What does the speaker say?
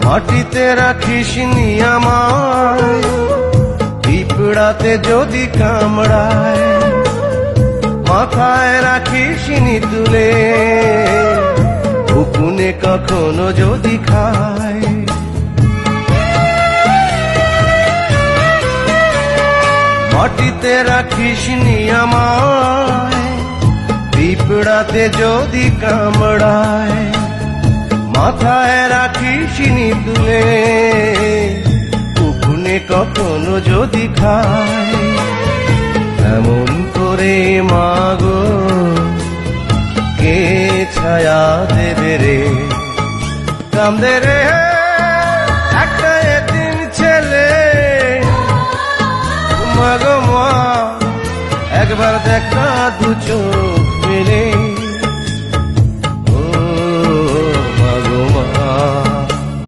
মাটিতে রাখিস নি আমায়, পিঁপড়াতে যদি কামড়ায়, মাথায় রাখিস নি তুলে, উকুনে কখনো যদি খায়। মাটিতে রাখিস নি আমায়, পিঁপড়াতে যদি কামড়ায়, মাথায় রাখিস নি তুলে, উকুনে কখনো যদি খায়। এমন করে মাগো কে ছায়া দেবে রে, কান্দে রে একটা এতিম ছেলে। মাগো মা একবার দেখা দু চোখ